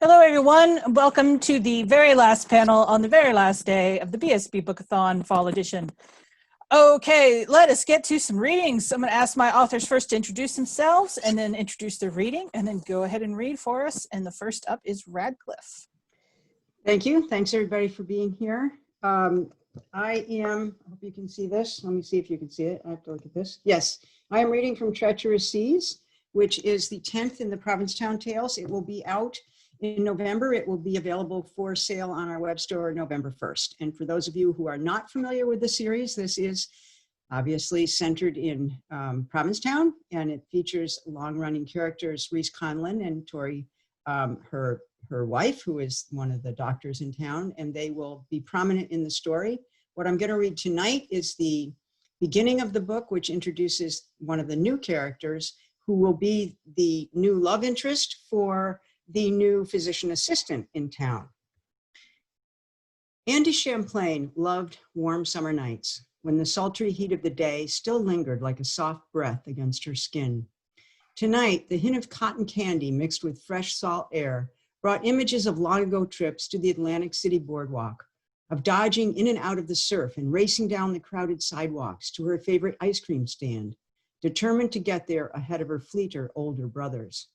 Hello, everyone. Welcome to the very last panel on the very last day of the BSB Bookathon Fall Edition. Okay, let us get to some readings. I'm going to ask my authors first to introduce themselves and then introduce their reading and then go ahead and read for us. And the first up is Radclyffe. Thank you. Thanks, everybody, for being here. I hope you can see this. Let me see if you can see it. I have to look at this. Yes, I am reading from Treacherous Seas, which is the 10th in the Provincetown Tales. It will be out in November. It will be available for sale on our web store November 1st. And for those of you who are not familiar with the series, this is obviously centered in Provincetown, and it features long-running characters Reese Conlon and Tori, her wife, who is one of the doctors in town, and they will be prominent in the story. What I'm going to read tonight is the beginning of the book, which introduces one of the new characters who will be the new love interest for the new physician assistant in town. Andy Champlain loved warm summer nights when the sultry heat of the day still lingered like a soft breath against her skin. Tonight, the hint of cotton candy mixed with fresh salt air brought images of long ago trips to the Atlantic City boardwalk, of dodging in and out of the surf and racing down the crowded sidewalks to her favorite ice cream stand, determined to get there ahead of her fleeter older brothers.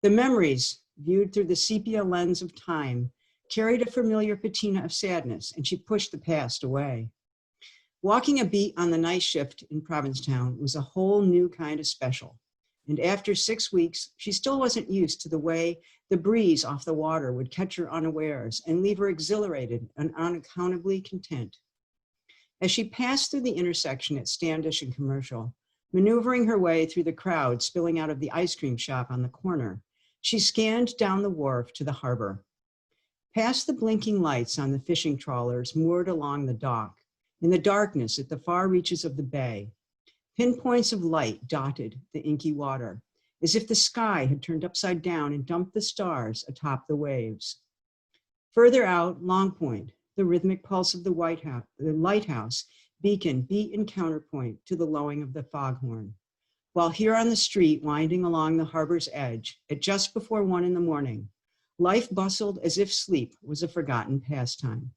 The memories, viewed through the sepia lens of time, carried a familiar patina of sadness, and she pushed the past away. Walking a beat on the night shift in Provincetown was a whole new kind of special. And after 6 weeks, she still wasn't used to the way the breeze off the water would catch her unawares and leave her exhilarated and unaccountably content. As she passed through the intersection at Standish and Commercial, maneuvering her way through the crowd spilling out of the ice cream shop on the corner, she scanned down the wharf to the harbor. Past the blinking lights on the fishing trawlers moored along the dock, in the darkness at the far reaches of the bay, pinpoints of light dotted the inky water, as if the sky had turned upside down and dumped the stars atop the waves. Further out, Long Point, the rhythmic pulse of the lighthouse beacon beat in counterpoint to the lowing of the foghorn. While here on the street, winding along the harbor's edge, at just before 1 in the morning, life bustled as if sleep was a forgotten pastime.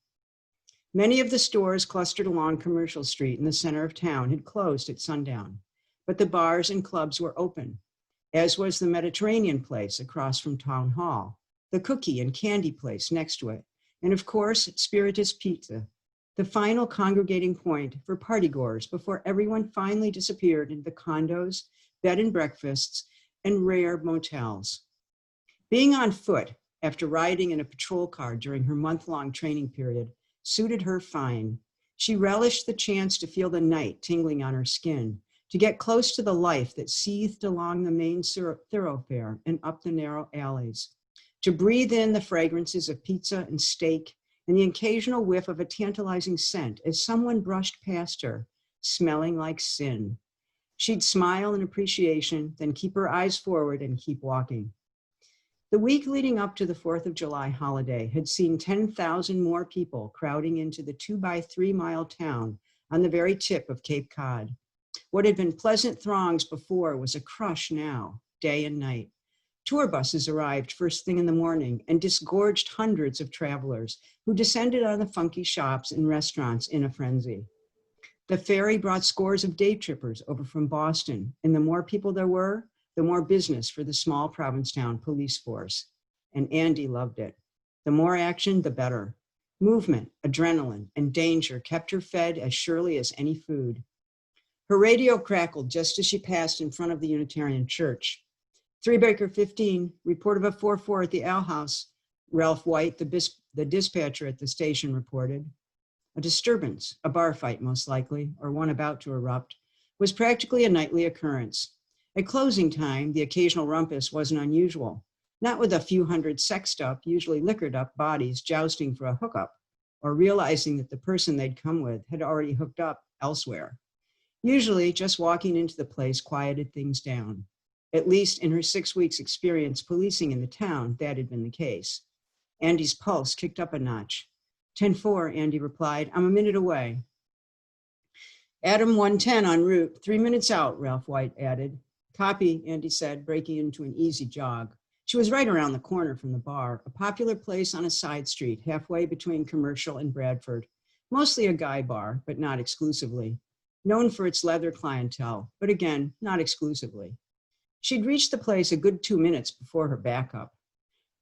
Many of the stores clustered along Commercial Street in the center of town had closed at sundown, but the bars and clubs were open, as was the Mediterranean place across from Town Hall, the cookie and candy place next to it, and of course, Spiritus Pizza, the final congregating point for partygoers before everyone finally disappeared into the condos, bed and breakfasts, and rare motels. Being on foot after riding in a patrol car during her month-long training period suited her fine. She relished the chance to feel the night tingling on her skin, to get close to the life that seethed along the main thoroughfare and up the narrow alleys, to breathe in the fragrances of pizza and steak and the occasional whiff of a tantalizing scent as someone brushed past her, smelling like sin. She'd smile in appreciation, then keep her eyes forward and keep walking. The week leading up to the 4th of July holiday had seen 10,000 more people crowding into the 2-by-3 mile town on the very tip of Cape Cod. What had been pleasant throngs before was a crush now, day and night. Tour buses arrived first thing in the morning and disgorged hundreds of travelers who descended on the funky shops and restaurants in a frenzy. The ferry brought scores of day trippers over from Boston, and the more people there were, the more business for the small Provincetown police force. And Andy loved it. The more action, the better. Movement, adrenaline, and danger kept her fed as surely as any food. Her radio crackled just as she passed in front of the Unitarian Church. 3 Baker 15, report of a 4-4 at the Ale House, Ralph White, the dispatcher at the station, reported. A disturbance, a bar fight most likely, or one about to erupt, was practically a nightly occurrence. At closing time, the occasional rumpus wasn't unusual, not with a few hundred sexed up, usually liquored up bodies jousting for a hookup, or realizing that the person they'd come with had already hooked up elsewhere. Usually, just walking into the place quieted things down. At least in her 6 weeks experience policing in the town, that had been the case. Andy's pulse kicked up a notch. 10-4, Andy replied. I'm a minute away. Adam 110 en route, 3 minutes out, Ralph White added. Copy, Andy said, breaking into an easy jog. She was right around the corner from the bar, a popular place on a side street halfway between Commercial and Bradford. Mostly a guy bar, but not exclusively. Known for its leather clientele, but again, not exclusively. She'd reached the place a good 2 minutes before her backup.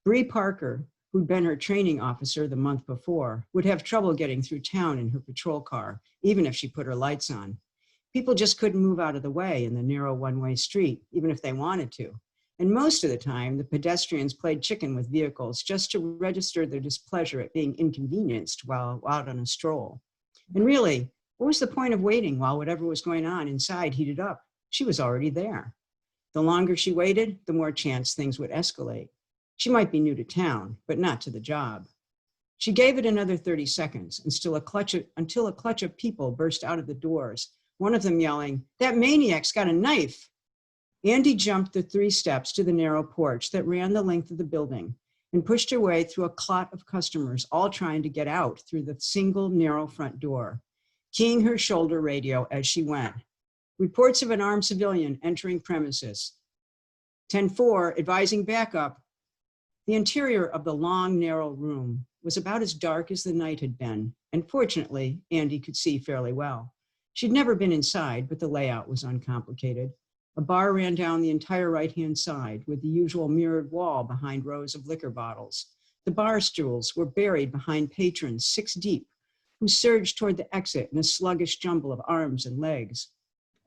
Bree Parker, who'd been her training officer the month before, would have trouble getting through town in her patrol car, even if she put her lights on. People just couldn't move out of the way in the narrow one-way street, even if they wanted to. And most of the time, the pedestrians played chicken with vehicles just to register their displeasure at being inconvenienced while out on a stroll. And really, what was the point of waiting while whatever was going on inside heated up? She was already there. The longer she waited, the more chance things would escalate. She might be new to town, but not to the job. She gave it another 30 seconds until a clutch of people burst out of the doors, one of them yelling, "That maniac's got a knife!" Andy jumped the 3 steps to the narrow porch that ran the length of the building and pushed her way through a clot of customers, all trying to get out through the single narrow front door, keying her shoulder radio as she went. Reports of an armed civilian entering premises. 10-4, advising backup. The interior of the long, narrow room was about as dark as the night had been, and fortunately, Andy could see fairly well. She'd never been inside, but the layout was uncomplicated. A bar ran down the entire right-hand side with the usual mirrored wall behind rows of liquor bottles. The bar stools were buried behind patrons 6 deep, who surged toward the exit in a sluggish jumble of arms and legs.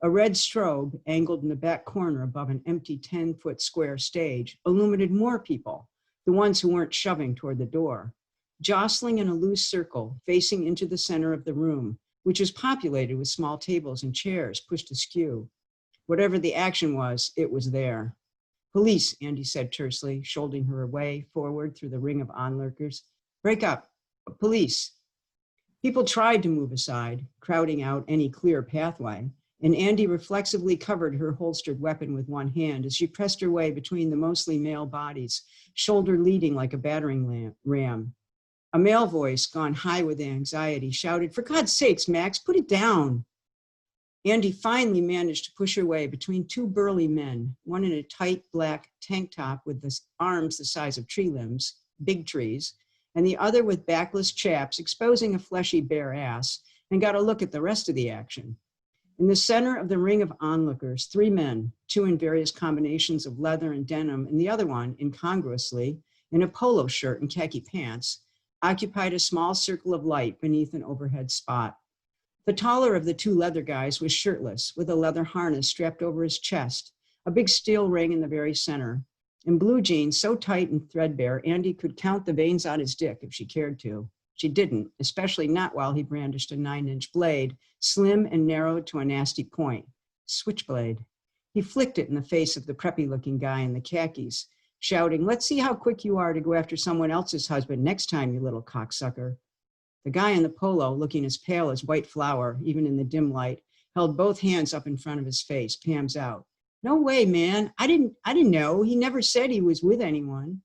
A red strobe, angled in the back corner above an empty 10-foot square stage, illuminated more people, the ones who weren't shoving toward the door, jostling in a loose circle facing into the center of the room, which was populated with small tables and chairs pushed askew. Whatever the action was, it was there. "Police," Andy said tersely, shouldering her way forward through the ring of onlookers. "Break up. Police." People tried to move aside, crowding out any clear pathway, and Andy reflexively covered her holstered weapon with one hand as she pressed her way between the mostly male bodies, shoulder leading like a battering ram. A male voice, gone high with anxiety, shouted, "For God's sakes, Max, put it down." Andy finally managed to push her way between 2 burly men, one in a tight black tank top with the arms the size of tree limbs, big trees, and the other with backless chaps exposing a fleshy bare ass, and got a look at the rest of the action. In the center of the ring of onlookers, 3 men, 2 in various combinations of leather and denim, and the other one, incongruously, in a polo shirt and khaki pants, occupied a small circle of light beneath an overhead spot. The taller of the 2 leather guys was shirtless, with a leather harness strapped over his chest, a big steel ring in the very center. In blue jeans so tight and threadbare, Andy could count the veins on his dick if she cared to. She didn't, especially not while he brandished a 9-inch blade, slim and narrowed to a nasty point. Switchblade. He flicked it in the face of the preppy-looking guy in the khakis, shouting, "Let's see how quick you are to go after someone else's husband next time, you little cocksucker." The guy in the polo, looking as pale as white flour, even in the dim light, held both hands up in front of his face, palms out. "No way, man. I didn't know. He never said he was with anyone."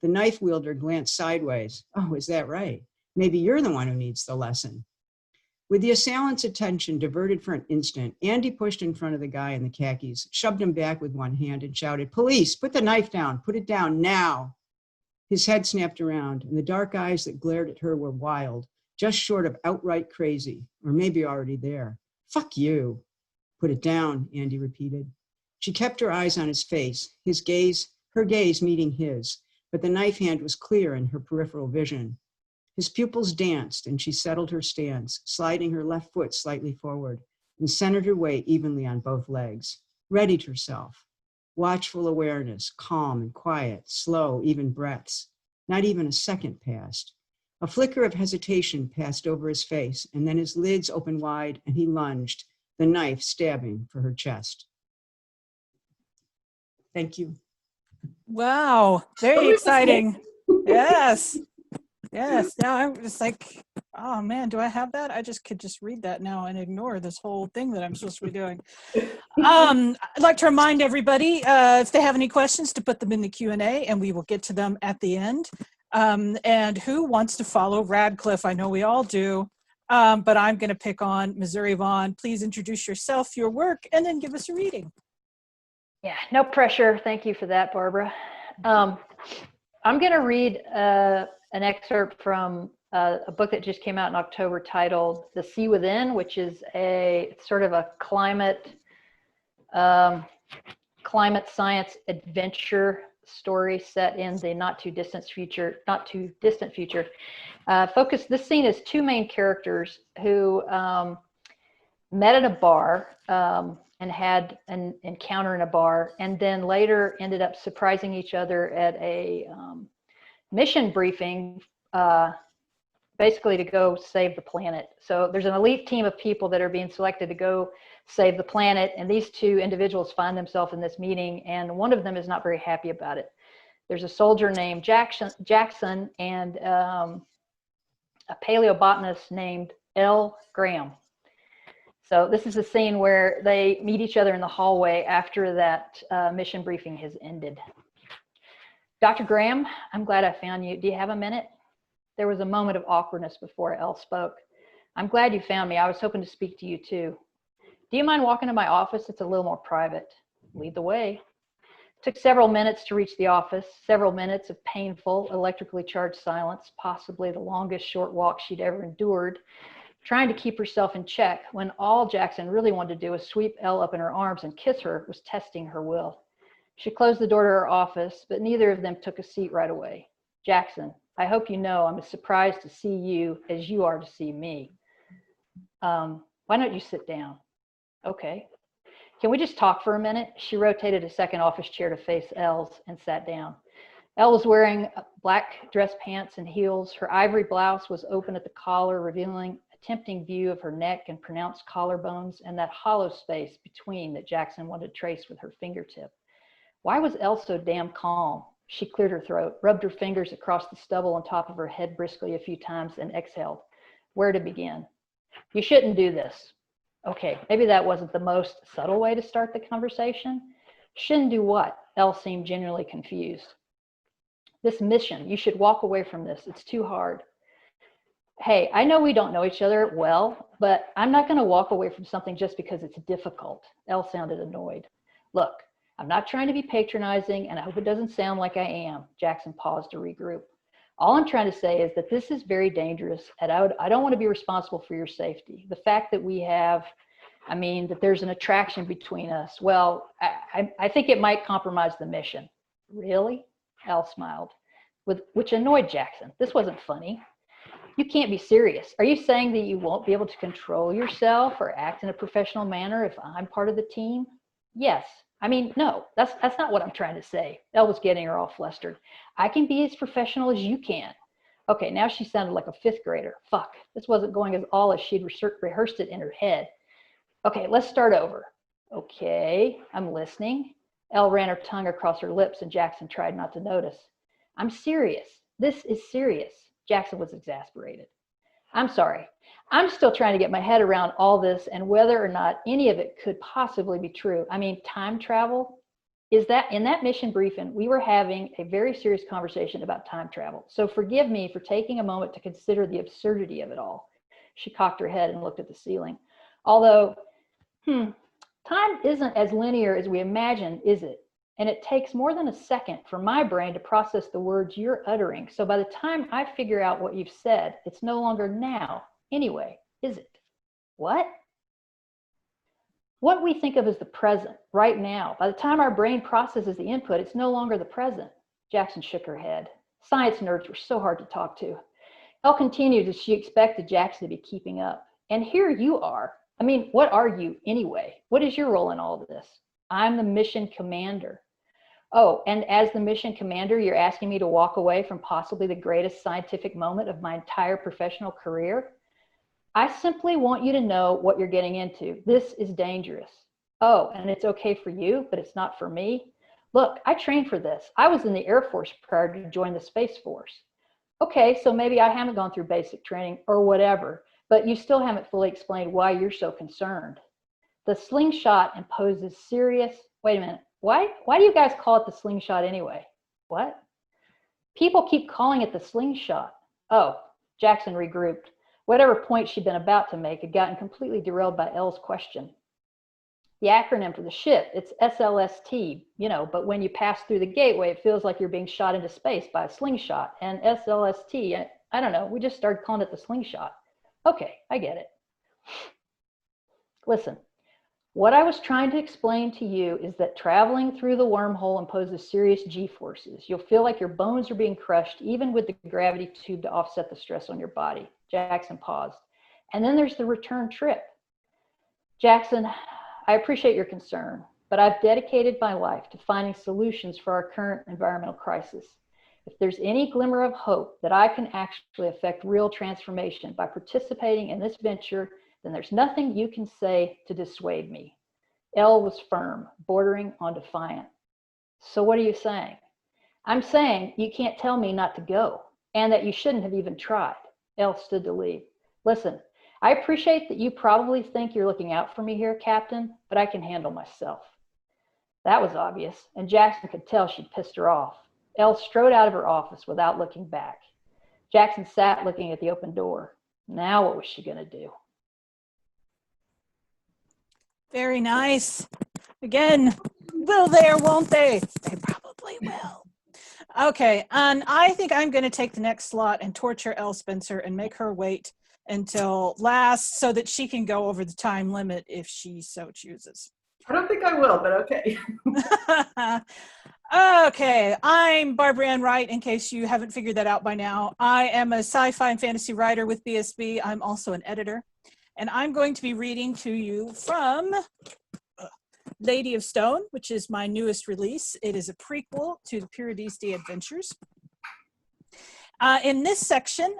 The knife wielder glanced sideways. "Oh, is that right? Maybe you're the one who needs the lesson." With the assailant's attention diverted for an instant, Andy pushed in front of the guy in the khakis, shoved him back with one hand, and shouted, "Police, put the knife down. Put it down now." His head snapped around, and the dark eyes that glared at her were wild, just short of outright crazy, or maybe already there. "Fuck you." "Put it down," Andy repeated. She kept her eyes on his face, her gaze meeting his, but the knife hand was clear in her peripheral vision. His pupils danced, and she settled her stance, sliding her left foot slightly forward, and centered her weight evenly on both legs, readied herself. Watchful awareness, calm and quiet, slow, even breaths. Not even a second passed. A flicker of hesitation passed over his face, and then his lids opened wide, and he lunged, the knife stabbing for her chest. Thank you. Wow, very exciting. Yes. Yes. Now I'm just like, oh man, do I have that? I just could just read that now and ignore this whole thing that I'm supposed to be doing. I'd like to remind everybody, if they have any questions, to put them in the Q&A, and we will get to them at the end. And who wants to follow Radclyffe? I know we all do, but I'm going to pick on Missouri Vaun. Please introduce yourself, your work, and then give us a reading. Yeah, no pressure. Thank you for that, Barbara. I'm going to read an excerpt from a book that just came out in October titled The Sea Within, which is sort of a climate science adventure story set in the not too distant future. This scene is two main characters who met at a bar and had an encounter in a bar, and then later ended up surprising each other at a mission briefing, basically to go save the planet. So there's an elite team of people that are being selected to go save the planet, and these two individuals find themselves in this meeting, and one of them is not very happy about it. There's a soldier named Jackson and a paleobotanist named Elle Graham. So this is a scene where they meet each other in the hallway after that mission briefing has ended. Dr. Graham, I'm glad I found you. Do you have a minute? There was a moment of awkwardness before Elle spoke. I'm glad you found me. I was hoping to speak to you too. Do you mind walking to my office? It's a little more private. Lead the way. It took several minutes to reach the office, several minutes of painful, electrically charged silence, possibly the longest short walk she'd ever endured, trying to keep herself in check when all Jackson really wanted to do was sweep Elle up in her arms and kiss her, was testing her will. She closed the door to her office, but neither of them took a seat right away. Jackson, I hope you know I'm as surprised to see you as you are to see me. Why don't you sit down? Okay. Can we just talk for a minute? She rotated a second office chair to face Elle's and sat down. Elle was wearing black dress pants and heels. Her ivory blouse was open at the collar, revealing a tempting view of her neck and pronounced collarbones and that hollow space between that Jackson wanted to trace with her fingertip. Why was Elle so damn calm? She cleared her throat, rubbed her fingers across the stubble on top of her head briskly a few times, and exhaled. Where to begin? You shouldn't do this. Okay, maybe that wasn't the most subtle way to start the conversation. Shouldn't do what? Elle seemed genuinely confused. This mission, you should walk away from this. It's too hard. Hey, I know we don't know each other well, but I'm not going to walk away from something just because it's difficult. Elle sounded annoyed. Look, I'm not trying to be patronizing, and I hope it doesn't sound like I am. Jackson paused to regroup. All I'm trying to say is that this is very dangerous, and I don't want to be responsible for your safety. The fact that that there's an attraction between us, well, I think it might compromise the mission. Really? Elle smiled, which annoyed Jackson. This wasn't funny. You can't be serious. Are you saying that you won't be able to control yourself or act in a professional manner if I'm part of the team? Yes. No, that's not what I'm trying to say. Elle was getting her all flustered. I can be as professional as you can. Okay, now she sounded like a fifth grader. Fuck, this wasn't going as all as she'd rehearsed it in her head. Okay, let's start over. Okay, I'm listening. Elle ran her tongue across her lips and Jackson tried not to notice. I'm serious. This is serious. Jackson was exasperated. I'm sorry. I'm still trying to get my head around all this and whether or not any of it could possibly be true. Time travel, is that in that mission briefing, we were having a very serious conversation about time travel. So forgive me for taking a moment to consider the absurdity of it all. She cocked her head and looked at the ceiling. Although, time isn't as linear as we imagine, is it? And it takes more than a second for my brain to process the words you're uttering. So by the time I figure out what you've said, it's no longer now. Anyway, is it? What? What we think of as the present, right now. By the time our brain processes the input, it's no longer the present. Jackson shook her head. Science nerds were so hard to talk to. Elle continued as she expected Jackson to be keeping up. And here you are. What are you anyway? What is your role in all of this? I'm the mission commander. Oh, and as the mission commander, you're asking me to walk away from possibly the greatest scientific moment of my entire professional career? I simply want you to know what you're getting into. This is dangerous. Oh, and it's okay for you, but it's not for me? Look, I trained for this. I was in the Air Force prior to join the Space Force. Okay, so maybe I haven't gone through basic training or whatever, but you still haven't fully explained why you're so concerned. The slingshot imposes serious, wait a minute, why do you guys call it the slingshot anyway? What? People keep calling it the slingshot. Oh, Jackson regrouped. Whatever point she'd been about to make had gotten completely derailed by Elle's question. The acronym for the ship, it's SLST, but when you pass through the gateway, it feels like you're being shot into space by a slingshot. And SLST, I don't know, we just started calling it the slingshot. Okay, I get it. Listen, what I was trying to explain to you is that traveling through the wormhole imposes serious G-forces. You'll feel like your bones are being crushed, even with the gravity tube to offset the stress on your body. Jackson paused. And then there's the return trip. Jackson, I appreciate your concern, but I've dedicated my life to finding solutions for our current environmental crisis. If there's any glimmer of hope that I can actually affect real transformation by participating in this venture, then there's nothing you can say to dissuade me. Elle was firm, bordering on defiant. So what are you saying? I'm saying you can't tell me not to go, and that you shouldn't have even tried. Elle stood to leave. Listen, I appreciate that you probably think you're looking out for me here, Captain, but I can handle myself. That was obvious, and Jackson could tell she'd pissed her off. Elle strode out of her office without looking back. Jackson sat looking at the open door. Now what was she going to do? Very nice. Again, will they or won't they? They probably will. Okay, and I think I'm going to take the next slot and torture Elle Spencer and make her wait until last so that she can go over the time limit if she so chooses. I don't think I will, but okay. Okay, I'm Barbara Ann Wright, in case you haven't figured that out by now. I am a sci-fi and fantasy writer with BSB. I'm also an editor. And I'm going to be reading to you from Lady of Stone, which is my newest release. It is a prequel to the Paradise Adventures. In this section,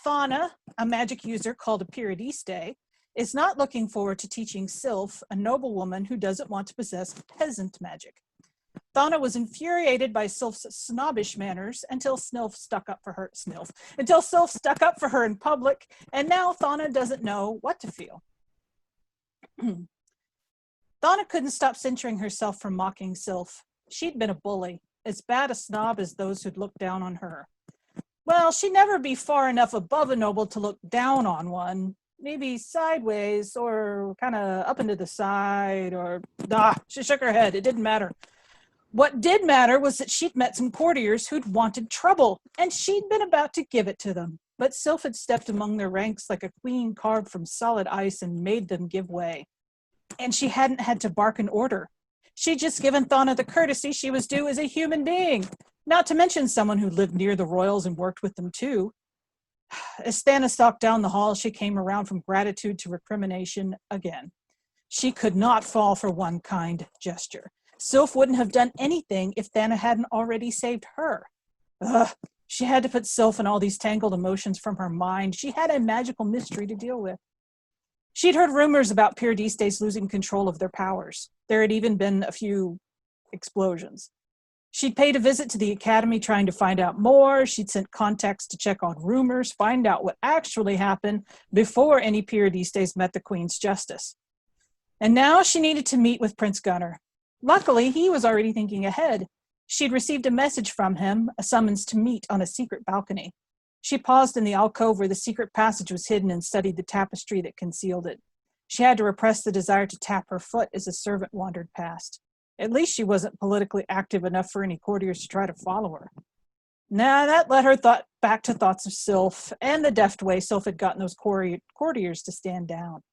Fauna, a magic user called a Paradise, is not looking forward to teaching Sylph, a noblewoman who doesn't want to possess peasant magic. Thana was infuriated by Sylph's snobbish manners until Sylph stuck up for her in public, and now Thana doesn't know what to feel. Thana couldn't stop censuring herself from mocking Sylph. She'd been a bully, as bad a snob as those who'd looked down on her. Well, she'd never be far enough above a noble to look down on one. Maybe sideways or kind of up into the side or, she shook her head. It didn't matter. What did matter was that she'd met some courtiers who'd wanted trouble, and she'd been about to give it to them. But Sylph had stepped among their ranks like a queen carved from solid ice and made them give way. And she hadn't had to bark an order. She'd just given Thana the courtesy she was due as a human being, not to mention someone who lived near the royals and worked with them too. As Thana stalked down the hall, she came around from gratitude to recrimination again. She could not fall for one kind gesture. Sylph wouldn't have done anything if Thana hadn't already saved her. She had to put Sylph and all these tangled emotions from her mind. She had a magical mystery to deal with. She'd heard rumors about Paradistes losing control of their powers. There had even been a few explosions. She'd paid a visit to the academy trying to find out more. She'd sent contacts to check on rumors, find out what actually happened before any Paradistes met the Queen's justice. And now she needed to meet with Prince Gunnar. Luckily, he was already thinking ahead. She'd received a message from him, a summons to meet on a secret balcony. She paused in the alcove where the secret passage was hidden and studied the tapestry that concealed it. She had to repress the desire to tap her foot as a servant wandered past. At least she wasn't politically active enough for any courtiers to try to follow her. That led her back to thoughts of Sylph and the deft way Sylph had gotten those courtiers to stand down.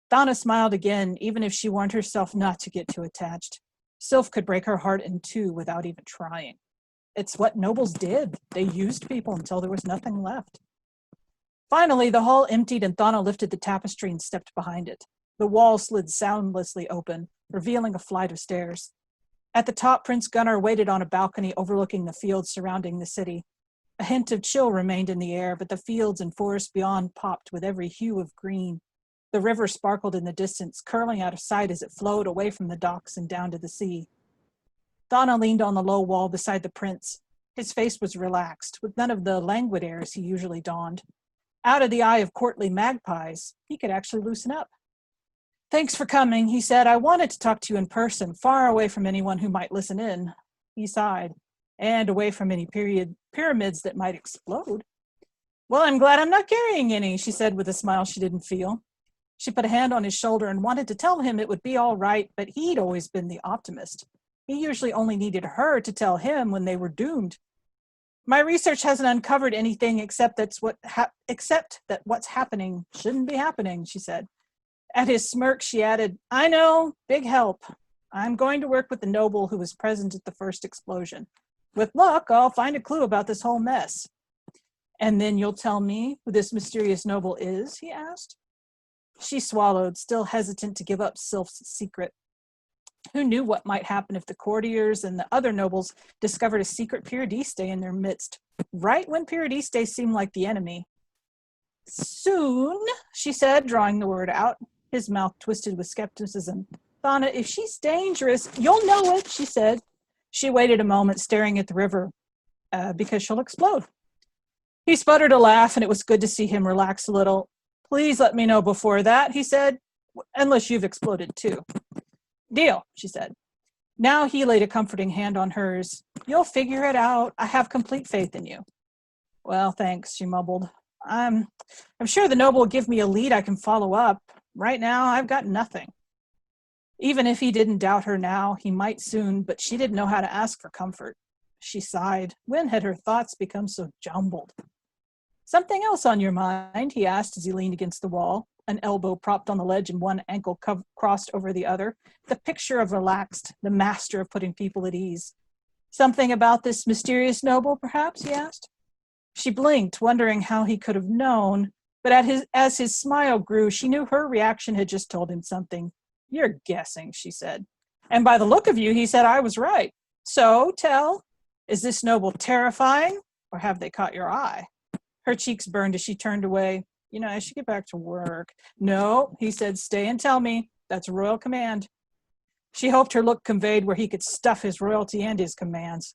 Thana smiled again, even if she warned herself not to get too attached. Sylph could break her heart in two without even trying. It's what nobles did. They used people until there was nothing left. Finally, the hall emptied and Thana lifted the tapestry and stepped behind it. The wall slid soundlessly open, revealing a flight of stairs. At the top, Prince Gunnar waited on a balcony overlooking the fields surrounding the city. A hint of chill remained in the air, but the fields and forest beyond popped with every hue of green. The river sparkled in the distance, curling out of sight as it flowed away from the docks and down to the sea. Thana leaned on the low wall beside the prince. His face was relaxed, with none of the languid airs he usually donned. Out of the eye of courtly magpies, he could actually loosen up. "Thanks for coming," he said. "I wanted to talk to you in person, far away from anyone who might listen in." He sighed. "And away from any pyramids that might explode." "Well, I'm glad I'm not carrying any," she said with a smile she didn't feel. She put a hand on his shoulder and wanted to tell him it would be all right, but he'd always been the optimist. He usually only needed her to tell him when they were doomed. My research hasn't uncovered anything except that what's happening shouldn't be happening, she said. At his smirk, she added, I know, big help. I'm going to work with the noble who was present at the first explosion. With luck, I'll find a clue about this whole mess. And then you'll tell me who this mysterious noble is, he asked. She swallowed, still hesitant to give up Sylph's secret. Who knew what might happen if the courtiers and the other nobles discovered a secret Pyridiste in their midst, right when Pyridiste seemed like the enemy. Soon, she said, drawing the word out, his mouth twisted with skepticism. Thana, if she's dangerous, you'll know it, she said. She waited a moment, staring at the river, because she'll explode. He sputtered a laugh, and it was good to see him relax a little. Please let me know before that, he said, unless you've exploded too. Deal, she said. Now he laid a comforting hand on hers. You'll figure it out. I have complete faith in you. Well, thanks, she mumbled. I'm sure the noble will give me a lead I can follow up. Right now, I've got nothing. Even if he didn't doubt her now, he might soon, but she didn't know how to ask for comfort. She sighed. When had her thoughts become so jumbled? Something else on your mind, he asked as he leaned against the wall, an elbow propped on the ledge and one ankle crossed over the other, the picture of relaxed, the master of putting people at ease. Something about this mysterious noble, perhaps, he asked. She blinked, wondering how he could have known, but as his smile grew, she knew her reaction had just told him something. You're guessing, she said. And by the look of you, he said, I was right. So, tell, is this noble terrifying, or have they caught your eye? Her cheeks burned as she turned away. You know, I should get back to work. No, he said, stay and tell me. That's a royal command. She hoped her look conveyed where he could stuff his royalty and his commands.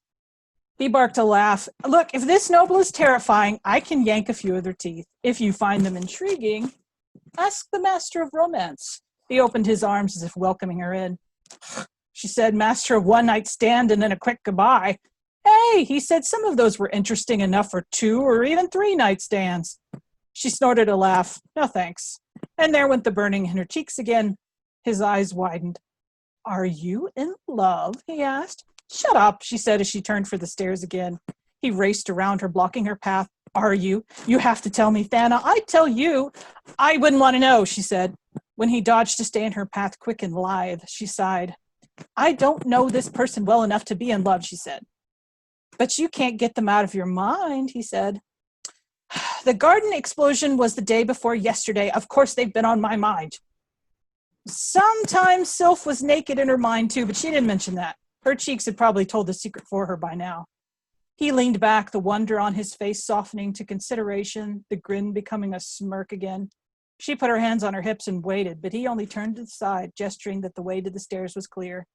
He barked a laugh. Look, if this noble is terrifying, I can yank a few of their teeth. If you find them intriguing, ask the master of romance. He opened his arms as if welcoming her in. She said, master of one night stand and then a quick goodbye. Hey, he said, some of those were interesting enough for 2 or even 3 night stands. She snorted a laugh. No, thanks. And there went the burning in her cheeks again. His eyes widened. Are you in love? He asked. Shut up, she said as she turned for the stairs again. He raced around her, blocking her path. Are you? You have to tell me, Thana. I tell you. I wouldn't want to know, she said. When he dodged to stay in her path quick and lithe, she sighed. I don't know this person well enough to be in love, she said. But you can't get them out of your mind, he said. The garden explosion was the day before yesterday. Of course, they've been on my mind. Sometimes Sylph was naked in her mind too, but she didn't mention that. Her cheeks had probably told the secret for her by now. He leaned back, the wonder on his face softening to consideration, the grin becoming a smirk again. She put her hands on her hips and waited, but he only turned to the side, gesturing that the way to the stairs was clear.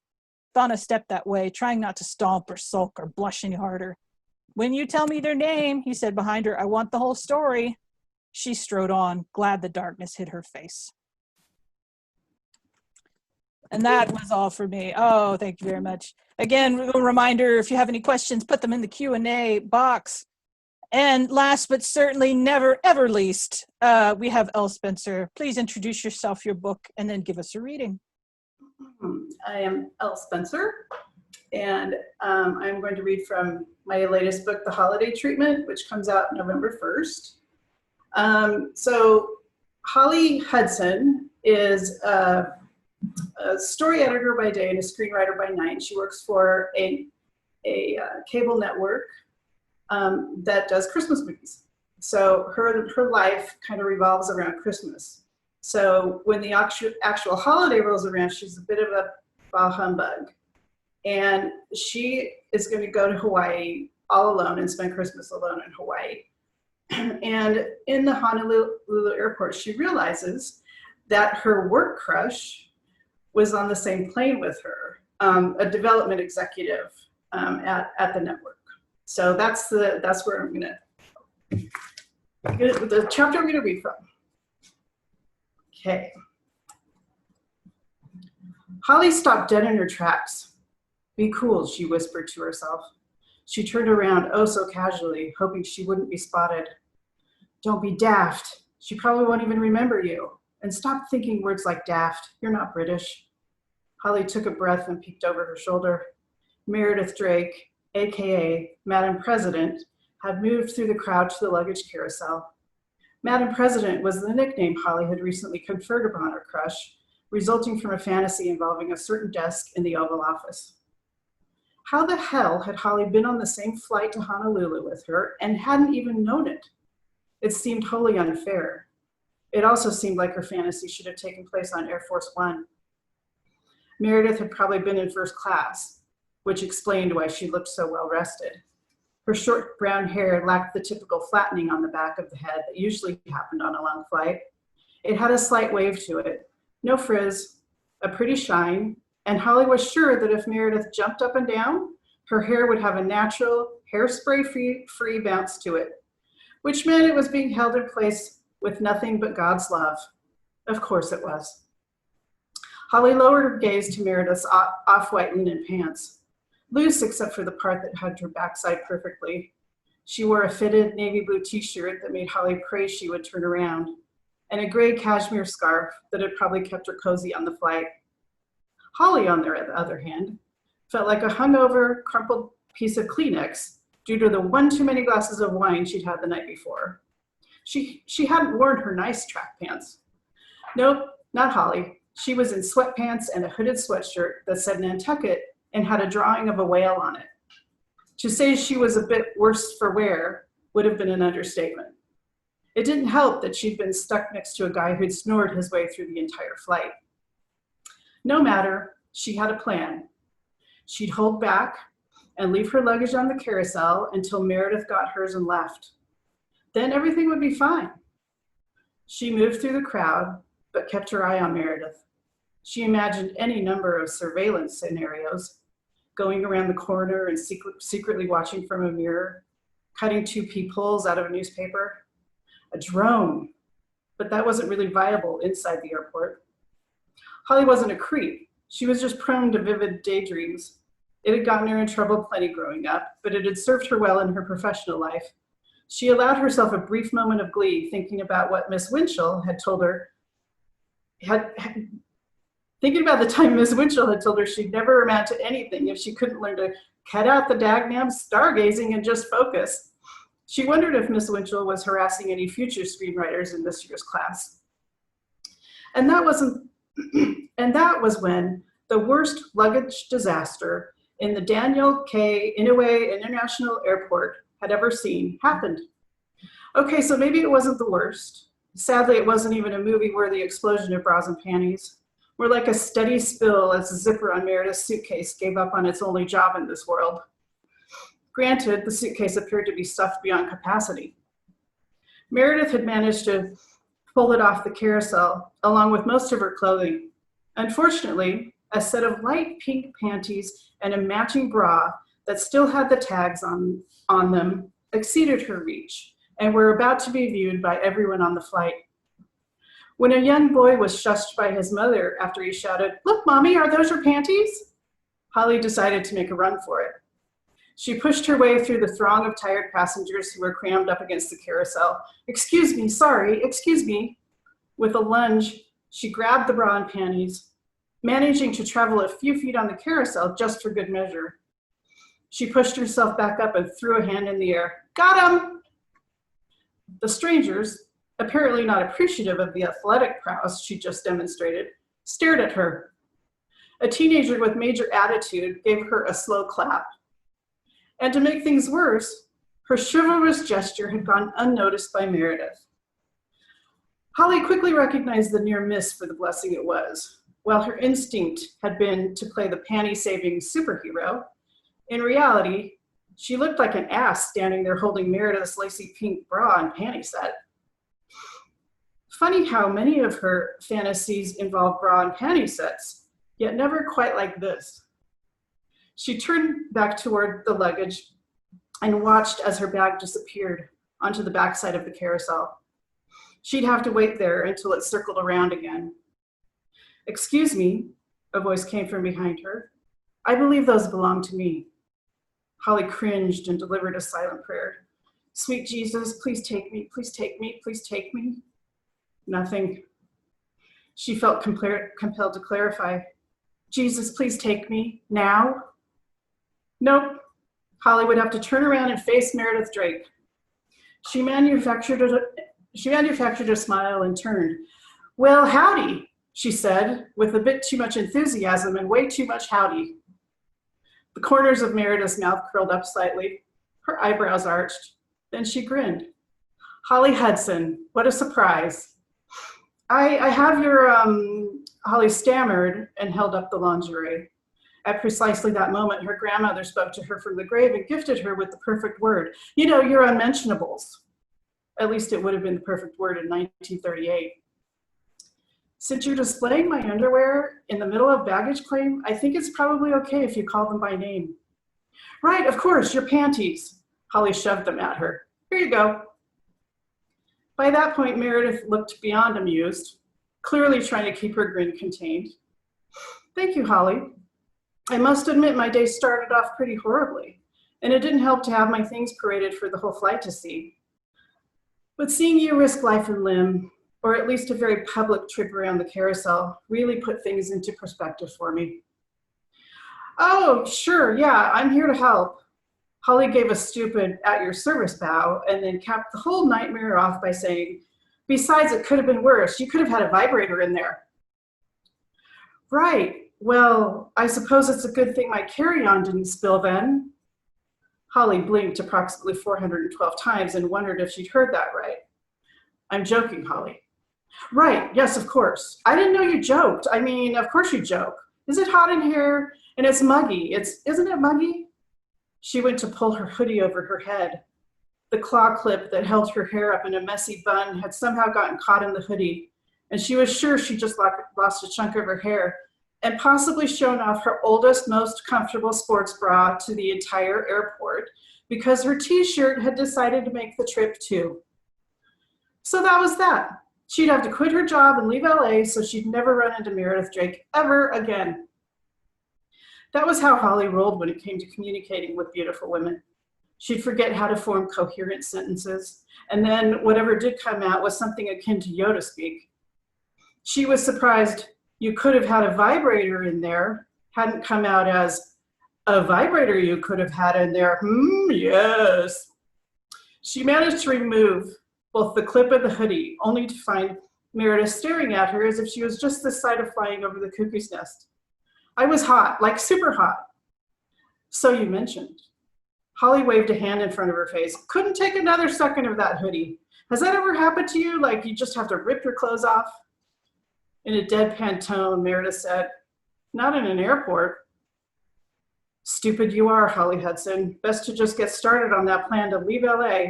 Thana stepped that way, trying not to stomp or sulk or blush any harder. When you tell me their name, he said behind her, I want the whole story. She strode on, glad the darkness hid her face. And that was all for me. Oh, thank you very much. Again, a reminder, if you have any questions, put them in the Q&A box. And last but certainly never, ever least, we have Elle Spencer. Please introduce yourself, your book, and then give us a reading. I am Elle Spencer, and I'm going to read from my latest book, The Holiday Treatment, which comes out November 1st. So Holly Hudson is a story editor by day and a screenwriter by night. She works for a cable network that does Christmas movies. So her life kind of revolves around Christmas. So when the actual holiday rolls around, she's a bit of a bah humbug. And she is going to go to Hawaii all alone and spend Christmas alone in Hawaii. And in the Honolulu airport, she realizes that her work crush was on the same plane with her, a development executive at the network. So that's where I'm the chapter I'm gonna read from. Okay. Holly stopped dead in her tracks. Be cool, she whispered to herself. She turned around oh so casually, hoping she wouldn't be spotted. Don't be daft. She probably won't even remember you. And stop thinking words like daft. You're not British. Holly took a breath and peeked over her shoulder. Meredith Drake, AKA Madam President, had moved through the crowd to the luggage carousel. Madam President was the nickname Holly had recently conferred upon her crush, resulting from a fantasy involving a certain desk in the Oval Office. How the hell had Holly been on the same flight to Honolulu with her and hadn't even known it? It seemed wholly unfair. It also seemed like her fantasy should have taken place on Air Force One. Meredith had probably been in first class, which explained why she looked so well rested. Her short brown hair lacked the typical flattening on the back of the head that usually happened on a long flight. It had a slight wave to it, no frizz, a pretty shine, and Holly was sure that if Meredith jumped up and down, her hair would have a natural, hairspray-free bounce to it, which meant it was being held in place with nothing but God's love. Of course it was. Holly lowered her gaze to Meredith's off-white linen pants, loose except for the part that hugged her backside perfectly. She wore a fitted navy blue t-shirt that made Holly pray she would turn around, and a gray cashmere scarf that had probably kept her cozy on the flight. Holly, on the other hand, felt like a hungover, crumpled piece of Kleenex due to the one too many glasses of wine she'd had the night before. She hadn't worn her nice track pants. Nope, not Holly. She was in sweatpants and a hooded sweatshirt that said Nantucket and had a drawing of a whale on it. To say she was a bit worse for wear would have been an understatement. It didn't help that she'd been stuck next to a guy who'd snored his way through the entire flight. No matter, she had a plan. She'd hold back and leave her luggage on the carousel until Meredith got hers and left. Then everything would be fine. She moved through the crowd, but kept her eye on Meredith. She imagined any number of surveillance scenarios, going around the corner and secretly watching from a mirror, cutting 2 peepholes out of a newspaper, a drone, but that wasn't really viable inside the airport. Holly wasn't a creep. She was just prone to vivid daydreams. It had gotten her in trouble plenty growing up, but it had served her well in her professional life. She allowed herself a brief moment of glee thinking about what Miss Winchell had told her, thinking about the time Miss Winchell had told her she'd never amount to anything if she couldn't learn to cut out the dagnam stargazing and just focus. She wondered if Miss Winchell was harassing any future screenwriters in this year's class. And that was when the worst luggage disaster in the Daniel K. Inouye International Airport had ever seen happened. Okay, so maybe it wasn't the worst. Sadly, it wasn't even a movie-worthy explosion of bras and panties. More like a steady spill as the zipper on Meredith's suitcase gave up on its only job in this world. Granted, the suitcase appeared to be stuffed beyond capacity. Meredith had managed to pull it off the carousel, along with most of her clothing. Unfortunately, a set of light pink panties and a matching bra that still had the tags on them exceeded her reach and were about to be viewed by everyone on the flight. When a young boy was shushed by his mother after he shouted, "Look, Mommy, are those your panties?" Holly decided to make a run for it. She pushed her way through the throng of tired passengers who were crammed up against the carousel. "Excuse me, sorry, excuse me." With a lunge, she grabbed the bra and panties, managing to travel a few feet on the carousel just for good measure. She pushed herself back up and threw a hand in the air. "Got him!" The strangers, apparently not appreciative of the athletic prowess she just demonstrated, stared at her. A teenager with major attitude gave her a slow clap. And to make things worse, her chivalrous gesture had gone unnoticed by Meredith. Holly quickly recognized the near miss for the blessing it was. While her instinct had been to play the panty-saving superhero, in reality, she looked like an ass standing there holding Meredith's lacy pink bra and panty set. Funny how many of her fantasies involve bra and panty sets, yet never quite like this. She turned back toward the luggage and watched as her bag disappeared onto the backside of the carousel. She'd have to wait there until it circled around again. "Excuse me," a voice came from behind her. "I believe those belong to me." Holly cringed and delivered a silent prayer. "Sweet Jesus, please take me, please take me, please take me." Nothing. She felt compelled to clarify. Jesus, please take me now. Nope. Holly would have to turn around and face Meredith Drake. She manufactured a smile and turned. Well, howdy, she said, with a bit too much enthusiasm and way too much howdy. The corners of Meredith's mouth curled up slightly. Her eyebrows arched. Then she grinned. Holly Hudson, what a surprise. I have your, Holly stammered and held up the lingerie. At precisely that moment, her grandmother spoke to her from the grave and gifted her with the perfect word. You know, your unmentionables. At least it would have been the perfect word in 1938. Since you're displaying my underwear in the middle of baggage claim, I think it's probably okay if you call them by name. Right, of course, your panties. Holly shoved them at her. Here you go. By that point, Meredith looked beyond amused, clearly trying to keep her grin contained. Thank you, Holly. I must admit my day started off pretty horribly, and it didn't help to have my things paraded for the whole flight to see. But seeing you risk life and limb, or at least a very public trip around the carousel, really put things into perspective for me. Oh, sure, yeah, I'm here to help. Holly gave a stupid at your service bow and then capped the whole nightmare off by saying, besides, it could have been worse. You could have had a vibrator in there. Right. Well, I suppose it's a good thing my carry-on didn't spill then. Holly blinked approximately 412 times and wondered if she'd heard that right. I'm joking, Holly. Right, yes, of course. I didn't know you joked. I mean, of course you joke. Is it hot in here? And it's muggy. Isn't it muggy? She went to pull her hoodie over her head. The claw clip that held her hair up in a messy bun had somehow gotten caught in the hoodie, and she was sure she just lost a chunk of her hair and possibly shown off her oldest, most comfortable sports bra to the entire airport because her t-shirt had decided to make the trip too. So that was that. She'd have to quit her job and leave LA so she'd never run into Meredith Drake ever again. That was how Holly rolled when it came to communicating with beautiful women. She'd forget how to form coherent sentences, and then whatever did come out was something akin to Yoda speak. She was surprised you could have had a vibrator in there hadn't come out as a vibrator you could have had in there. Yes. She managed to remove both the clip and the hoodie, only to find Meredith staring at her as if she was just this side of flying over the cuckoo's nest. I was hot, like super hot. So you mentioned. Holly waved a hand in front of her face. Couldn't take another second of that hoodie. Has that ever happened to you? Like you just have to rip your clothes off? In a deadpan tone, Meredith said, not in an airport. Stupid you are, Holly Hudson. Best to just get started on that plan to leave LA.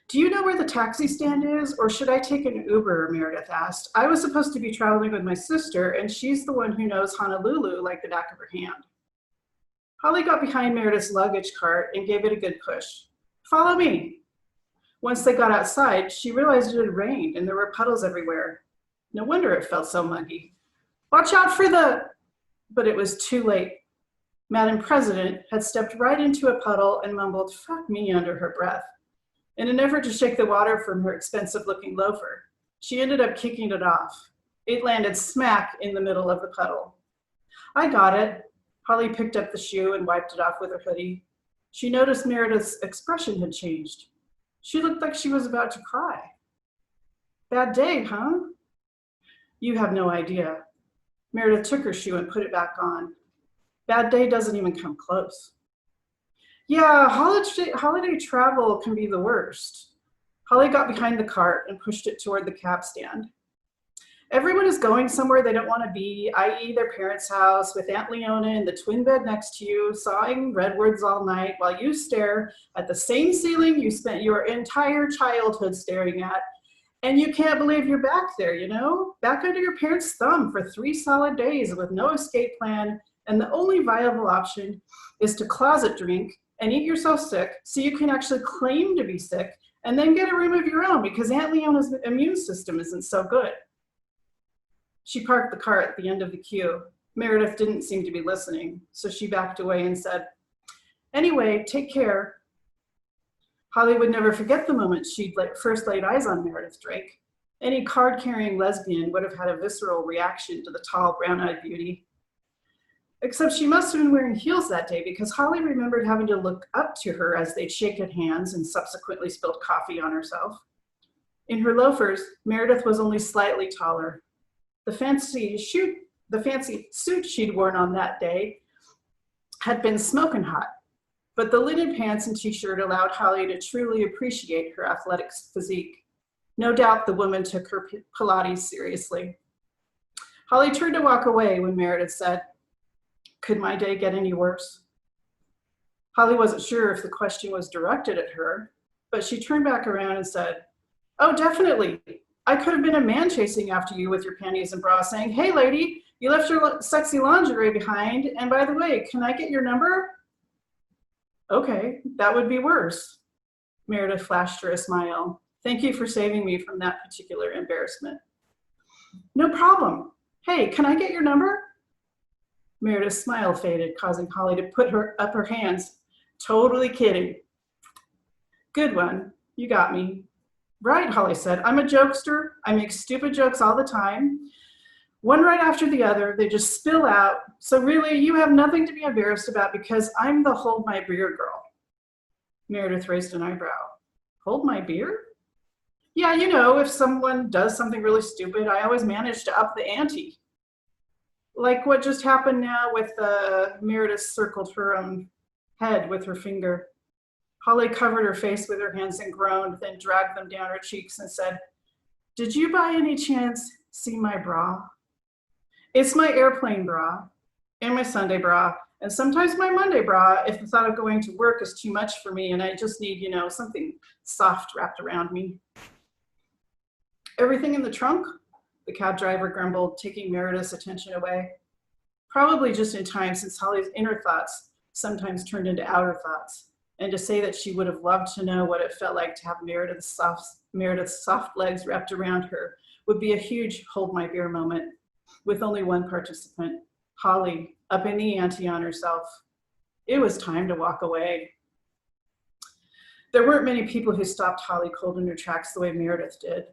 Do you know where the taxi stand is, or should I take an Uber? Meredith asked. I was supposed to be traveling with my sister, and she's the one who knows Honolulu like the back of her hand. Holly got behind Meredith's luggage cart and gave it a good push. Follow me. Once they got outside, she realized it had rained and there were puddles everywhere. No wonder it felt so muggy. Watch out for the... But it was too late. Madam President had stepped right into a puddle and mumbled, fuck me, under her breath. In an effort to shake the water from her expensive-looking loafer, she ended up kicking it off. It landed smack in the middle of the puddle. I got it. Holly picked up the shoe and wiped it off with her hoodie. She noticed Meredith's expression had changed. She looked like she was about to cry. Bad day, huh? You have no idea. Meredith took her shoe and put it back on. Bad day doesn't even come close. Yeah, holiday travel can be the worst. Holly got behind the cart and pushed it toward the cab stand. Everyone is going somewhere they don't want to be, i.e. their parents' house, with Aunt Leona in the twin bed next to you, sawing redwoods all night while you stare at the same ceiling you spent your entire childhood staring at, and you can't believe you're back there, you know? Back under your parents' thumb for 3 solid days with no escape plan, and the only viable option is to closet drink and eat yourself sick so you can actually claim to be sick and then get a room of your own because Aunt Leona's immune system isn't so good. She parked the car at the end of the queue. Meredith didn't seem to be listening, so she backed away and said, anyway, take care. Holly would never forget the moment she'd first laid eyes on Meredith Drake. Any card-carrying lesbian would have had a visceral reaction to the tall, brown-eyed beauty. Except she must have been wearing heels that day because Holly remembered having to look up to her as they'd shaken hands and subsequently spilled coffee on herself. In her loafers, Meredith was only slightly taller. The fancy suit she'd worn on that day had been smoking hot, but the linen pants and t-shirt allowed Holly to truly appreciate her athletic physique. No doubt the woman took her Pilates seriously. Holly turned to walk away when Meredith said, "Could my day get any worse?" Holly wasn't sure if the question was directed at her, but she turned back around and said, "Oh, definitely. I could have been a man chasing after you with your panties and bra saying, 'Hey, lady, you left your sexy lingerie behind, and by the way, can I get your number?'" "Okay, that would be worse." Meredith flashed her a smile. "Thank you for saving me from that particular embarrassment." "No problem. Hey, can I get your number?" Meredith's smile faded, causing Holly to put up her hands. "Totally kidding." "Good one. You got me." "Right," Holly said. "I'm a jokester. I make stupid jokes all the time. One right after the other. They just spill out. So really, you have nothing to be embarrassed about because I'm the hold my beer girl." Meredith raised an eyebrow. "Hold my beer?" "Yeah, you know, if someone does something really stupid, I always manage to up the ante. Like what just happened now with Meredith circled her own head with her finger. Holly covered her face with her hands and groaned, then dragged them down her cheeks and said, "Did you by any chance see my bra? It's my airplane bra and my Sunday bra and sometimes my Monday bra if the thought of going to work is too much for me and I just need, you know, something soft wrapped around me." "Everything in the trunk?" the cab driver grumbled, taking Meredith's attention away. Probably just in time, since Holly's inner thoughts sometimes turned into outer thoughts, and to say that she would have loved to know what it felt like to have Meredith's soft legs wrapped around her would be a huge hold my beer moment, with only one participant, Holly, up in the ante on herself. It was time to walk away. There weren't many people who stopped Holly cold in her tracks the way Meredith did.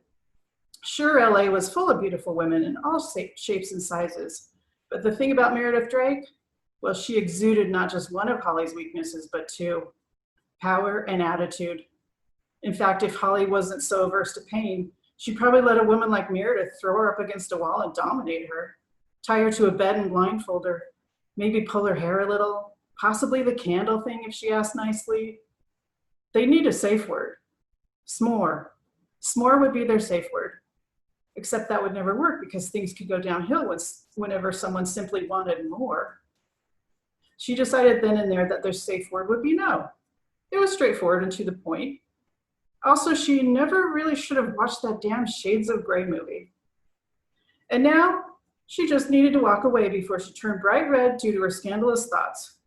Sure, LA was full of beautiful women in all shapes and sizes, but the thing about Meredith Drake, well, she exuded not just one of Holly's weaknesses, but two: power and attitude. In fact, if Holly wasn't so averse to pain, she'd probably let a woman like Meredith throw her up against a wall and dominate her, tie her to a bed and blindfold her, maybe pull her hair a little, possibly the candle thing if she asked nicely. They'd need a safe word. S'more. S'more would be their safe word. Except that would never work because things could go downhill whenever someone simply wanted more. She decided then and there that their safe word would be no. It was straightforward and to the point. Also, she never really should have watched that damn Shades of Grey movie. And now, she just needed to walk away before she turned bright red due to her scandalous thoughts.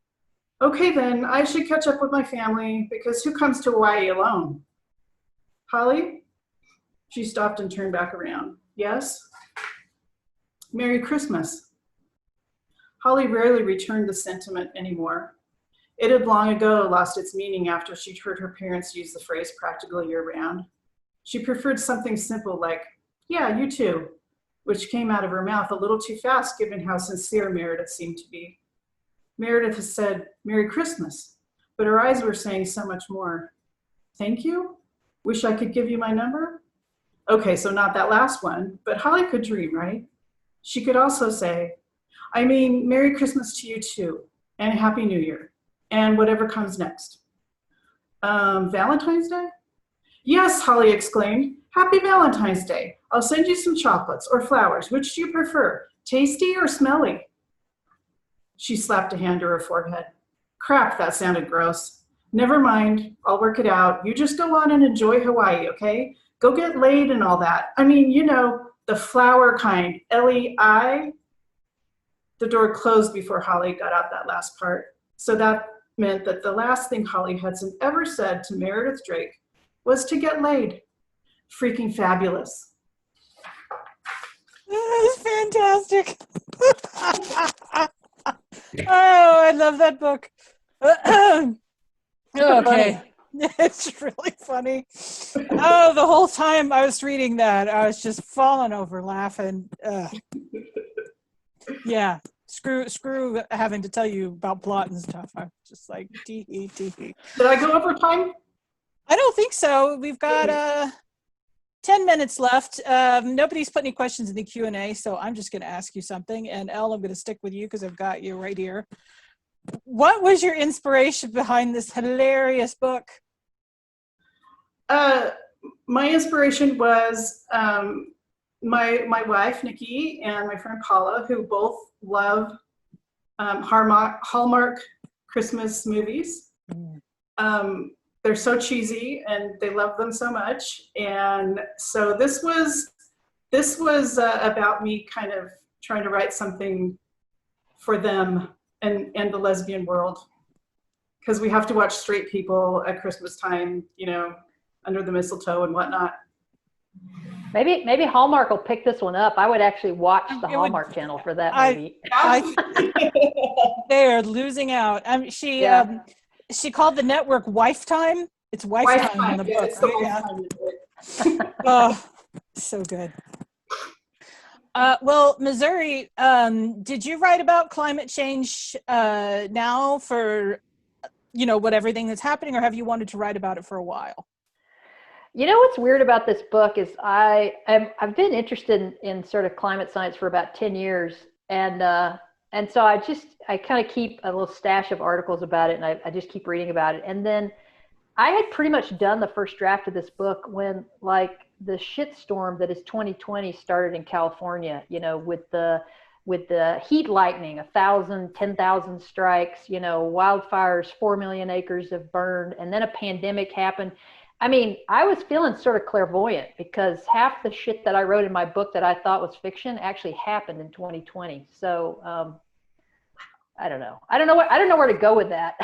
Okay then, I should catch up with my family because who comes to Hawaii alone? Holly? She stopped and turned back around. Yes? Merry Christmas. Holly rarely returned the sentiment anymore. It had long ago lost its meaning after she'd heard her parents use the phrase practically year-round. She preferred something simple like, "Yeah, you too," which came out of her mouth a little too fast given how sincere Meredith seemed to be. Meredith had said, "Merry Christmas," but her eyes were saying so much more. "Thank you? Wish I could give you my number?" Okay, so not that last one, but Holly could dream, right? She could also say, "I mean, Merry Christmas to you too, and Happy New Year, and whatever comes next." Valentine's Day? "Yes," Holly exclaimed. "Happy Valentine's Day. I'll send you some chocolates or flowers. Which do you prefer, tasty or smelly?" She slapped a hand to her forehead. Crap, that sounded gross. Never mind, I'll work it out. You just go on and enjoy Hawaii, okay? Go get laid and all that. I mean, you know, the flower kind, LEI. The door closed before Holly got out that last part. So that meant that the last thing Holly Hudson ever said to Meredith Drake was to get laid. Freaking fabulous. It's fantastic. Oh, I love that book. Okay. It's really funny. Oh, the whole time I was reading that, I was just falling over laughing. Yeah, screw having to tell you about plot and stuff. I'm just like, tee. Did I go over time? I don't think so. We've got 10 minutes left. Nobody's put any questions in the Q&A, so I'm just going to ask you something. And Elle, I'm going to stick with you because I've got you right here. What was your inspiration behind this hilarious book? My inspiration was my wife, Nikki, and my friend Paula, who both love Hallmark Christmas movies. They're so cheesy and they love them so much. And so this was about me kind of trying to write something for them and the lesbian world. Because we have to watch straight people at Christmas time, you know, under the mistletoe and whatnot. Maybe Hallmark will pick this one up. I would actually watch the Hallmark Channel for that movie. They are losing out. She called the network Wife Time. It's Wife Time in the book. Right? Oh, so good. Well, Missouri, did you write about climate change now for, you know, what everything that's happening, or have you wanted to write about it for a while? You know what's weird about this book is I've been interested in sort of climate science for about 10 years, and so I kind of keep a little stash of articles about it, and I just keep reading about it. And then I had pretty much done the first draft of this book when, like, the shitstorm that is 2020 started in California, you know, with the heat lightning, 1,000, 10,000 strikes, you know, wildfires, 4 million acres have burned, and then a pandemic happened. I mean, I was feeling sort of clairvoyant because half the shit that I wrote in my book that I thought was fiction actually happened in 2020. So I don't know. I don't know where to go with that.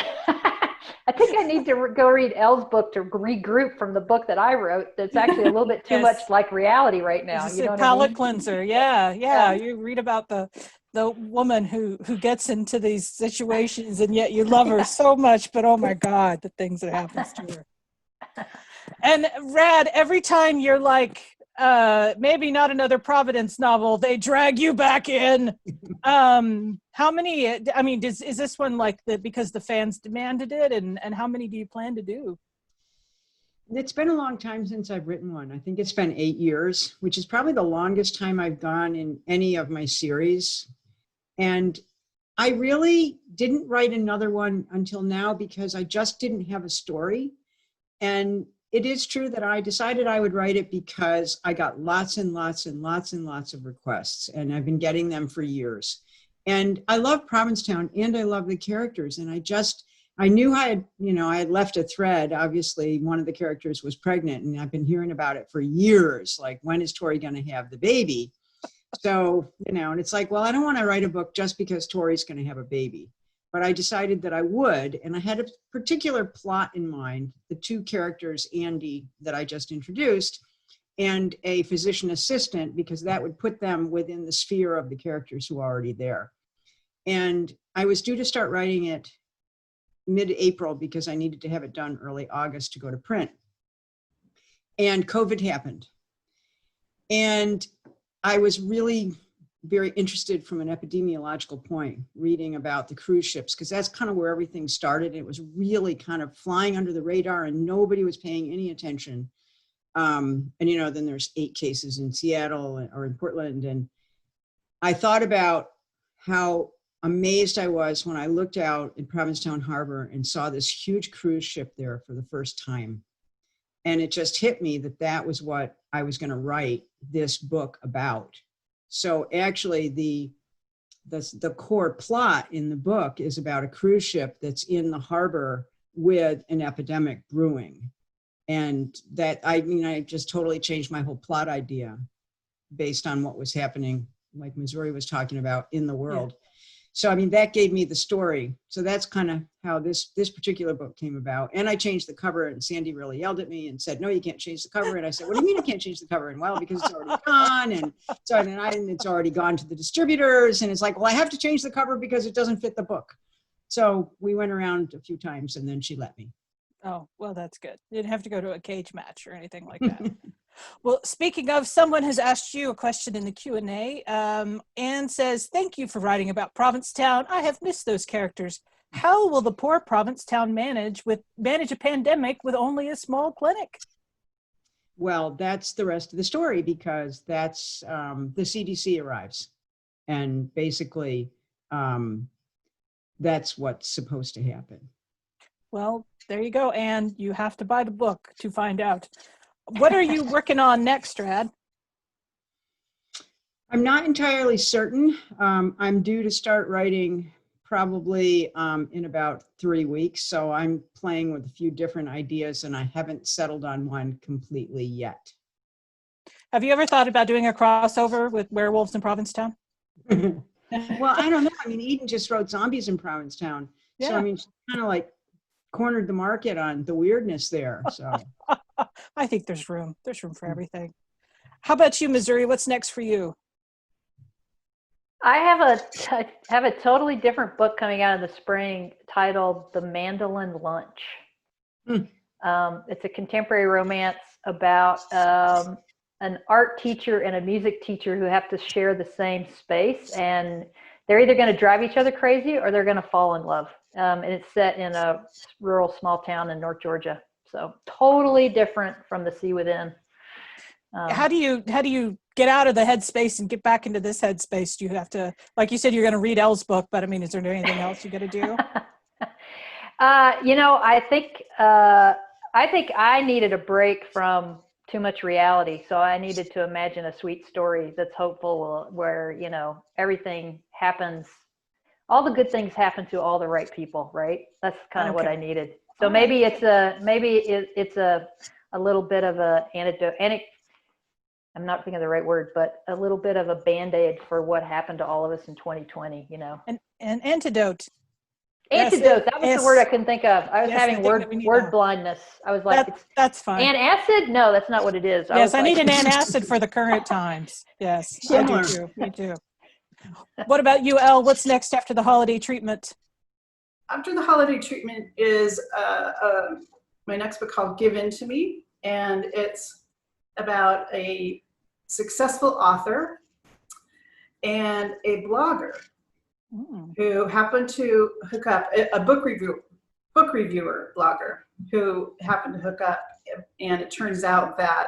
I think I need to go read Elle's book to regroup from the book that I wrote. That's actually a little bit too much like reality right now. It's a palate cleanser. Yeah. You read about the woman who gets into these situations and yet you love her so much, but oh my God, the things that happens to her. And Rad, every time you're like, maybe not another Providence novel, they drag you back in. How many, I mean, is this one like because the fans demanded it, and how many do you plan to do? It's been a long time since I've written one. I think it's been 8 years, which is probably the longest time I've gone in any of my series. And I really didn't write another one until now because I just didn't have a story. And it is true that I decided I would write it because I got lots and lots and lots and lots of requests, and I've been getting them for years. And I love Provincetown and I love the characters. And I knew I had left a thread. Obviously, one of the characters was pregnant, and I've been hearing about it for years. Like, when is Tori going to have the baby? So, you know, and it's like, well, I don't want to write a book just because Tori's going to have a baby. But I decided that I would, and I had a particular plot in mind, the two characters, Andy, that I just introduced, and a physician assistant, because that would put them within the sphere of the characters who are already there. And I was due to start writing it mid-April because I needed to have it done early August to go to print. And COVID happened. And I was really very interested from an epidemiological point, reading about the cruise ships, because that's kind of where everything started. It was really kind of flying under the radar and nobody was paying any attention. And, you know, then there's 8 cases in Seattle or in Portland. And I thought about how amazed I was when I looked out in Provincetown Harbor and saw this huge cruise ship there for the first time. And it just hit me that that was what I was going to write this book about. So actually the core plot in the book is about a cruise ship that's in the harbor with an epidemic brewing. And that, I mean, I just totally changed my whole plot idea based on what was happening, like Missouri was talking about, in the world. Yeah. So, I mean, that gave me the story. So that's kind of how this particular book came about. And I changed the cover, and Sandy really yelled at me and said, no, you can't change the cover. And I said, what do you mean I can't change the cover? And well, because it's already gone. And so and it's already gone to the distributors. And it's like, well, I have to change the cover because it doesn't fit the book. So we went around a few times and then she let me. Oh, well, that's good. You didn't have to go to a cage match or anything like that. Well, speaking of, someone has asked you a question in the Q&A. Anne says, thank you for writing about Provincetown. I have missed those characters. How will the poor Provincetown manage a pandemic with only a small clinic? Well, that's the rest of the story, because that's the CDC arrives. And basically, that's what's supposed to happen. Well, there you go, Anne. You have to buy the book to find out. What are you working on next, Rad? I'm not entirely certain. I'm due to start writing probably in about 3 weeks. So I'm playing with a few different ideas, and I haven't settled on one completely yet. Have you ever thought about doing a crossover with werewolves in Provincetown? Well, I don't know. I mean, Eden just wrote zombies in Provincetown. So, I mean, she kind of like cornered the market on the weirdness there. So I think there's room. There's room for everything. How about you, Missouri? What's next for you? I have a totally different book coming out in the spring titled The Mandolin Lunch. It's a contemporary romance about an art teacher and a music teacher who have to share the same space, and they're either going to drive each other crazy or they're going to fall in love. And it's set in a rural small town in North Georgia. So totally different from The Sea Within. How do you get out of the headspace and get back into this headspace? Do you have to, like you said, you're going to read Elle's book, but I mean, is there anything else you got to do? You know, I think I needed a break from too much reality. So I needed to imagine a sweet story that's hopeful, where, you know, everything happens, all the good things happen to all the right people, right? That's kind of what I needed. So maybe it's a little bit of a antidote, I'm not thinking of the right word, but a little bit of a Band-Aid for what happened to all of us in 2020, you know. An antidote. Antidote, yes, that was the word I couldn't think of. I was having word blindness. I was like, that's fine. Antacid? No, that's not what it is. Yes, I need an antacid for the current times. Yes, I do too. Me too. What about you, Elle? What's next after the holiday treatment? After the holiday treatment is my next book called Give In to Me, and it's about a successful author and a blogger who happened to hook up, a book reviewer blogger who happened to hook up, and it turns out that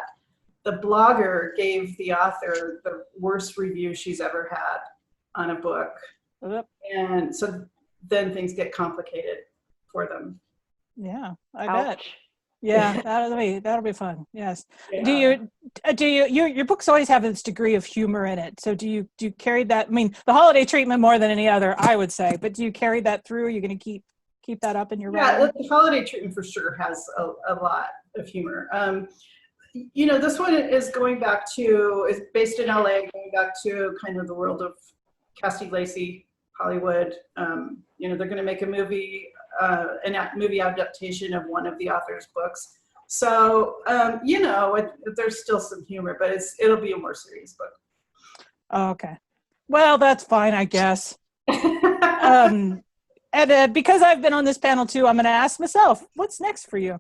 the blogger gave the author the worst review she's ever had on a book. And so then things get complicated for them. Yeah, I bet. Yeah, that'll be fun. Yes. Yeah. Your books always have this degree of humor in it. So do you carry that? I mean, the holiday treatment more than any other, I would say, but do you carry that through? Are you going to keep that up in your writing? Yeah, the holiday treatment for sure has a lot of humor. You know, this one is based in LA, going back to kind of the world of Cassie Lacey, Hollywood. You know, they're going to make a movie adaptation of one of the author's books. So, you know, there's still some humor, but it'll be a more serious book. Okay. Well, that's fine, I guess. And because I've been on this panel too, I'm going to ask myself, what's next for you?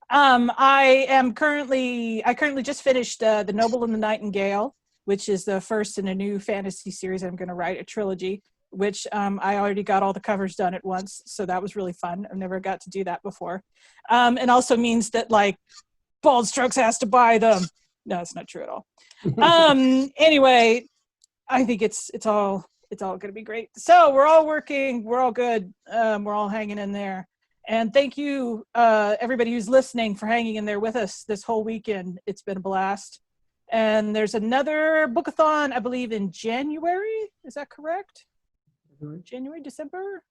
I currently just finished The Noble and the Nightingale, which is the first in a new fantasy series. I'm going to write a trilogy, which I already got all the covers done at once. So that was really fun. I've never got to do that before. And also means that like Bald Strokes has to buy them. No, it's not true at all. Anyway, I think it's all going to be great. So we're all working, we're all good. We're all hanging in there. And thank you, everybody who's listening, for hanging in there with us this whole weekend. It's been a blast. And there's another Bookathon, I believe, in January. Is that correct? January, December?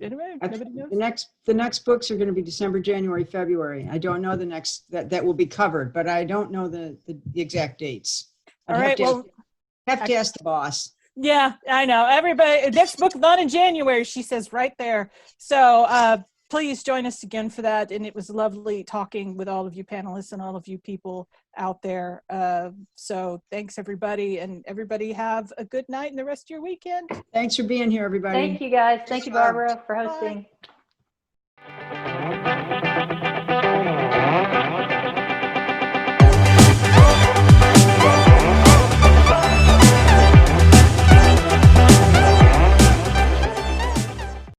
Anyway, nobody knows? The next books are going to be December, January, February. I don't know the next that will be covered, but I don't know the exact dates. All right, have to ask the boss. Yeah, I know. Everybody, next Bookathon in January, she says right there. So please join us again for that. And it was lovely talking with all of you panelists and all of you people out there. So thanks, everybody. And everybody have a good night and the rest of your weekend. Thanks for being here, everybody. Thank you, guys. Thank you, Barbara, for hosting. Bye.